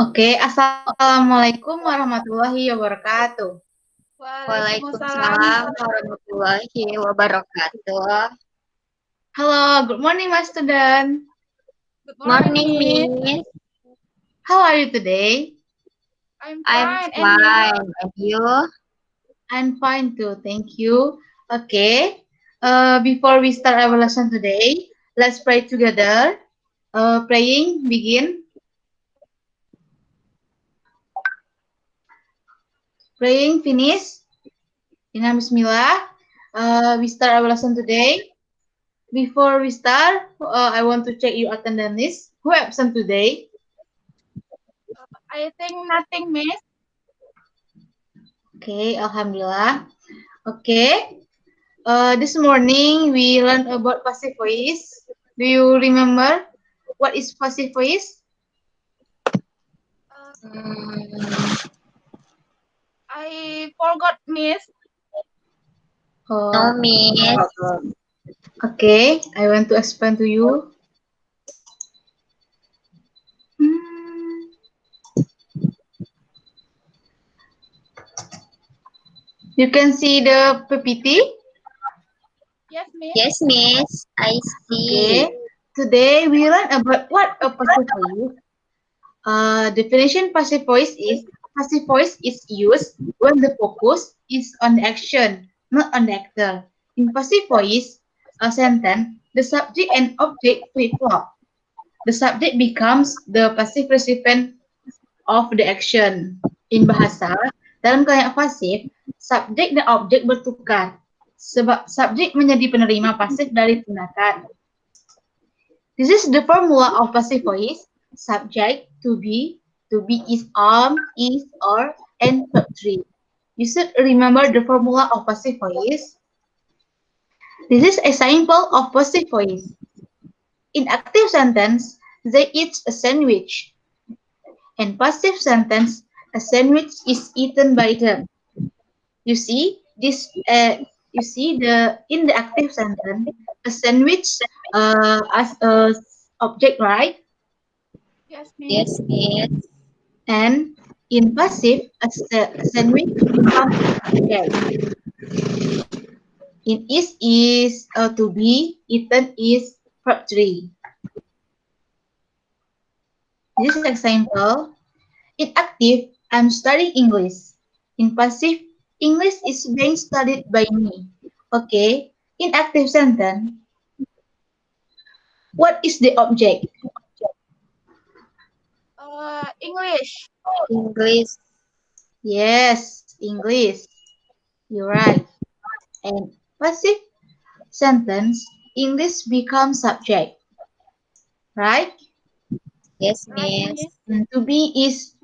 Oke, Assalamualaikum warahmatullahi wabarakatuh. Waalaikumsalam warahmatullahi wabarakatuh. Hello, good morning, my student. Good Morning, morning, Miss. Miss. How are you today? I'm I'm fine, and you? fine. And you? I'm fine too, thank you. Okay, before we start our lesson today, let's pray together. Praying, begin. Praying, finish. Inna Bismillah. We start our lesson today. Before we start, I want to check your attendance list. Who absent today? I think nothing, Miss. Okay, Alhamdulillah. Okay, this morning we learned about passive voice. Do you remember what is passive voice? Hmm, I forgot, Miss. no, Oh, no Miss. problem. Okay, I want to explain to you. Hmm, You can see the PPT. Yes, Miss. Yes, Miss. I see. Okay, today we learn about what a passive voice. Definition passive voice is used when the focus is on the action, not on the actor. In passive voice, a sentence, the subject and object flip-flop. The subject becomes the passive recipient of the action. In bahasa, dalam keadaan pasif, subjek dan objek bertukar. Sebab subjek menjadi penerima pasif dari tindakan. This is the formula of passive voice. Subject to be is is, or, and verb 3. You should remember the formula of passive voice. This is a sample of passive voice. In active sentence, they eat a sandwich. In passive sentence, a sandwich is eaten by them. You see this. You see the in the active sentence, a sandwich as a object, right? Yes, Miss. Yes, Miss. And in passive, a sandwich becomes object. In is to be, eaten is verb 3. This example. In active, I'm studying English. In passive, English is being studied by me. Okay. In active sentence, what is the object? English. English. Yes, English. You're right. And passive sentence, English becomes subject, right? Yes, Right, Miss. Miss. And to be is,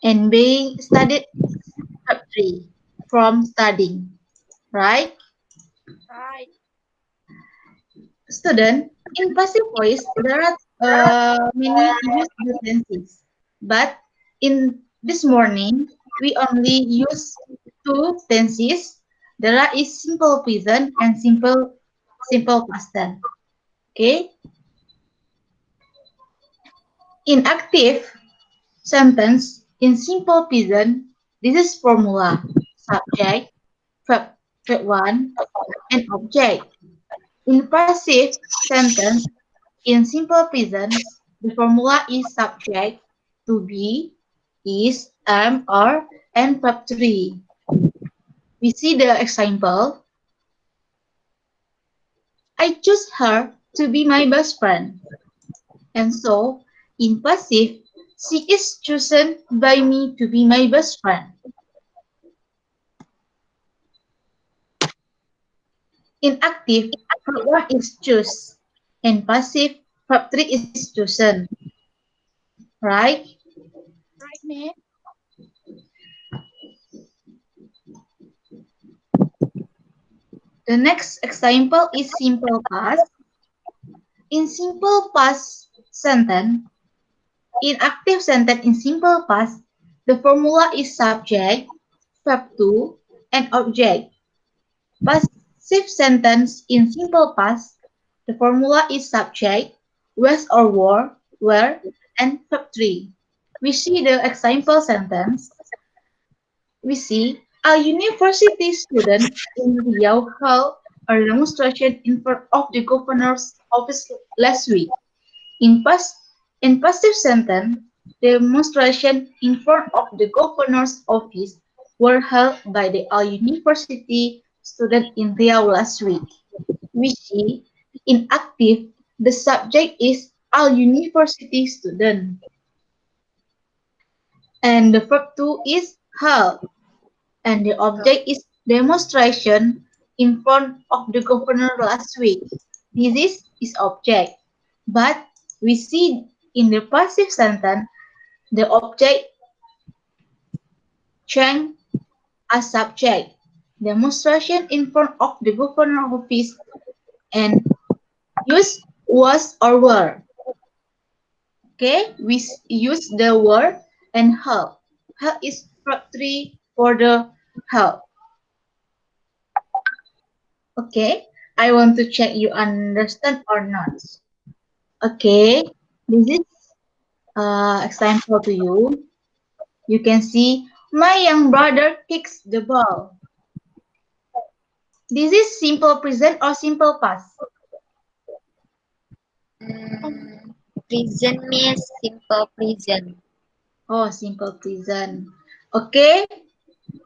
and being studied verb 3 from studying, right? Right. Student, in passive voice, there are many used tenses, but in this morning, we only use two tenses. There are is simple present and simple past tense. Okay. In active sentence, in simple present, this is formula: subject, verb, verb one, and object. In passive sentence, in simple present, the formula is subject, to be, is, am, or, and verb 3. We see the example. I choose her to be my best friend. And so, in passive, she is chosen by me to be my best friend. In active, verb 1 is choose. In passive, verb 3 is chosen. Right? Right, Miss. The next example is simple past. In simple past sentence, in active sentence in simple past, the formula is subject, verb 2, and object. Passive sentence in simple past, the formula is subject, was or were, and verb 3. We see the example sentence. We see a university student in Riau held a demonstration in front of the governor's office last week. In past in passive sentence, the demonstration in front of the governor's office were held by the Al University student in Riau last week. We see in active, the subject is Al University student, and the verb to is held, and the object is demonstration in front of the governor last week. This is object, but we see in the passive sentence the object change as subject. Demonstration in front of the governor office and use was or were. Okay, we use the word and help. Help is verb 3 for the help. Okay, I want to check you understand or not. Okay, this is example to you. You can see my young brother kicks the ball. This is simple present or simple past. Present means simple present. Oh, simple present. Okay,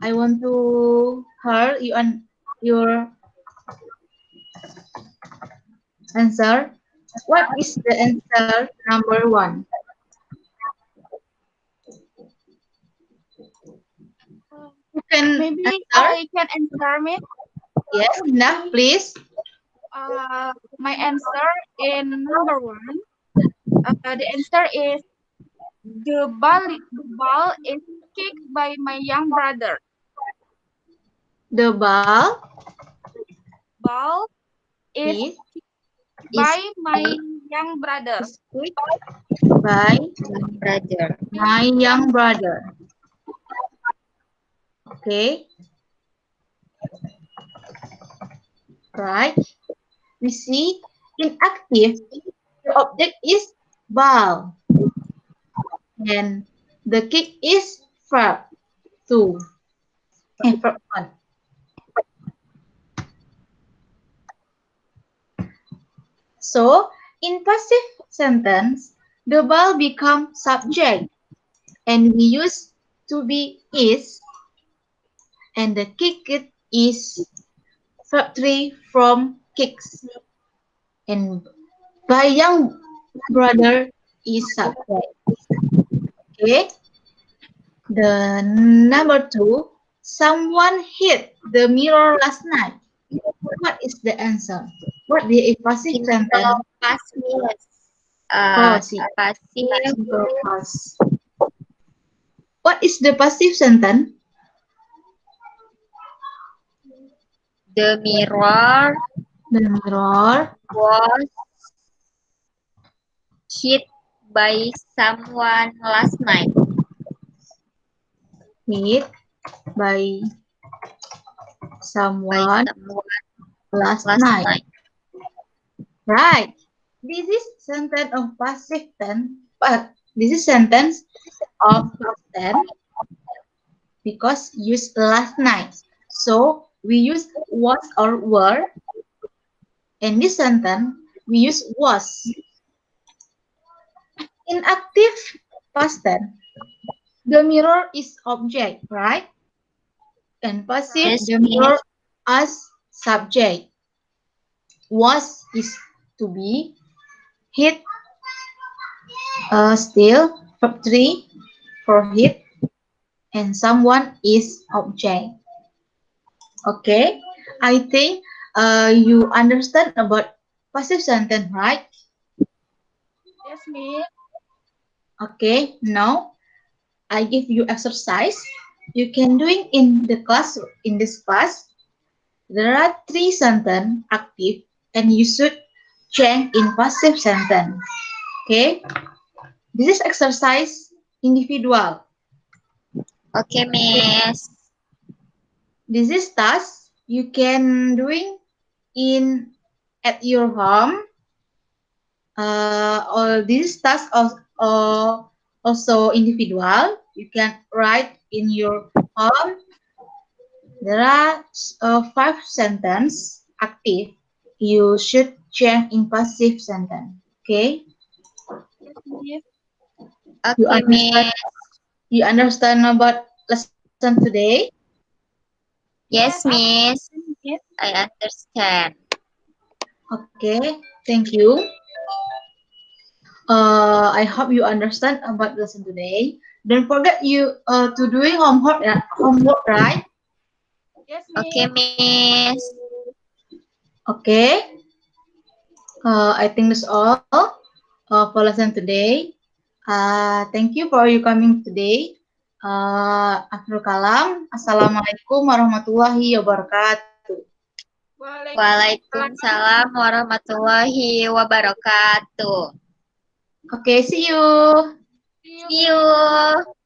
I want to hear you on your answer. What is the answer number 1? You can Maybe answer. I can answer me. Yes, enough, please. My answer in number 1. The answer is the ball is kicked by my young brother. The ball Ball is is by my young brother. kicked by Young brother. my young brother. Okay, right. We see in active, the object is ball and the kick is verb 2 and verb 1. So, in passive sentence, the ball becomes subject and we use to be is and the kick it is verb 3 from kicks and by young brother is subject. Okay. The number 2, someone hit the mirror last night. What is the answer? What the passive sentence? Simple past means Oh, see, passive simple past. What is the passive sentence? the mirror The mirror was hit by someone last night. hit by someone last night. Right. This is sentence of passive tense, but this is sentence of past tense because used last night. So we use was or were. In this sentence, we use was. In active past tense, the mirror is object, right? And passive, Yes, the mirror as subject. Was is to be, hit still verb 3 for hit, and someone is object. Okay, I think you understand about passive sentence, right? Yes, me. Okay, now I give you exercise. You can do it in the class. In this class, there are 3 sentence active, and you should change in passive sentence. Okay, this is exercise individual. Okay, miss. This is task you can doing in at your home. all these tasks are also individual. You can write in your home. There are 5 sentences active. You should change in passive sentence. Okay? Yes, Miss. You Okay, understand? Miss. You understand about lesson today? Yes, Yes, I Miss. understand, Miss. I understand. Okay. Thank you. I hope you understand about lesson today. Don't forget you to doing homework, right? Yes, Okay, Miss. Miss. Okay. I think that's all for lesson today. Thank you for you coming today. Akhirul kalam. Assalamualaikum warahmatullahi wabarakatuh. Waalaikumsalam. Waalaikumsalam warahmatullahi wabarakatuh. Okay, see you. See you, See Miss. you.